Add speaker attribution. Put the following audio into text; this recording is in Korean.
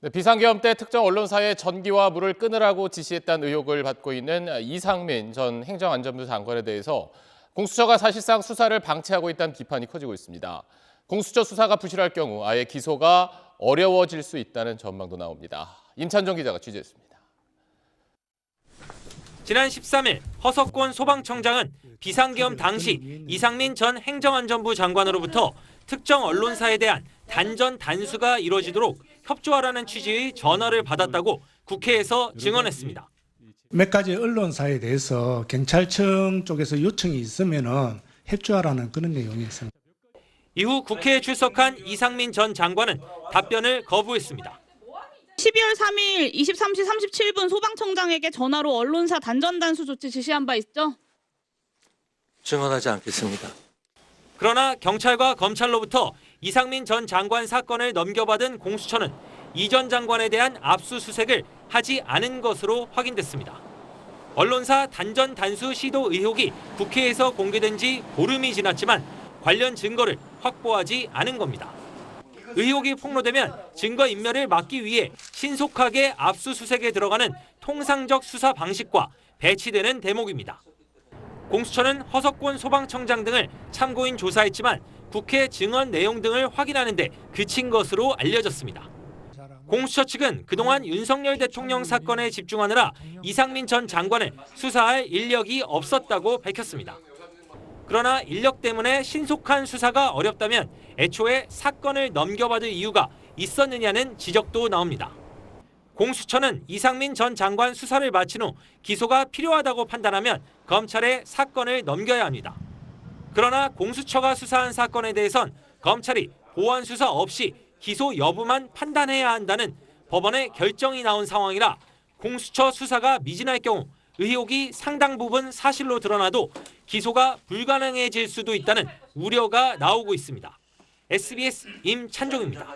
Speaker 1: 네, 비상계엄 때 특정 언론사에 전기와 물을 끊으라고 지시했다는 의혹을 받고 있는 이상민 전 행정안전부 장관에 대해서 공수처가 사실상 수사를 방치하고 있다는 비판이 커지고 있습니다. 공수처 수사가 부실할 경우 아예 기소가 어려워질 수 있다는 전망도 나옵니다. 임찬종 기자가 취재했습니다.
Speaker 2: 지난 13일 허석권 소방청장은 비상계엄 당시 이상민 전 행정안전부 장관으로부터 특정 언론사에 대한 단전 단수가 이루어지도록 협조하라는 취지의 전화를 받았다고 국회에서 증언했습니다.
Speaker 3: 몇 가지 언론사에 대해서 경찰청 쪽에서 요청이 있으면은 협조하라는 그런 내용이었습니다.
Speaker 2: 이후 국회에 출석한 이상민 전 장관은 답변을 거부했습니다.
Speaker 4: 12월 3일 23시 37분 소방청장에게 전화로 언론사 단전 단수 조치 지시한 바 있죠?
Speaker 5: 증언하지 않겠습니다.
Speaker 2: 그러나 경찰과 검찰로부터 이상민 전 장관 사건을 넘겨받은 공수처는 이 전 장관에 대한 압수수색을 하지 않은 것으로 확인됐습니다. 언론사 단전 단수 시도 의혹이 국회에서 공개된 지 보름이 지났지만 관련 증거를 확보하지 않은 겁니다. 의혹이 폭로되면 증거인멸을 막기 위해 신속하게 압수수색에 들어가는 통상적 수사 방식과 배치되는 대목입니다. 공수처는 허석권 소방청장 등을 참고인 조사했지만 국회 증언 내용 등을 확인하는데 그친 것으로 알려졌습니다. 공수처 측은 그동안 윤석열 대통령 사건에 집중하느라 이상민 전 장관을 수사할 인력이 없었다고 밝혔습니다. 그러나 인력 때문에 신속한 수사가 어렵다면 애초에 사건을 넘겨받을 이유가 있었느냐는 지적도 나옵니다. 공수처는 이상민 전 장관 수사를 마친 후 기소가 필요하다고 판단하면 검찰에 사건을 넘겨야 합니다. 그러나 공수처가 수사한 사건에 대해선 검찰이 보완 수사 없이 기소 여부만 판단해야 한다는 법원의 결정이 나온 상황이라 공수처 수사가 미진할 경우 의혹이 상당 부분 사실로 드러나도 기소가 불가능해질 수도 있다는 우려가 나오고 있습니다. SBS 임찬종입니다.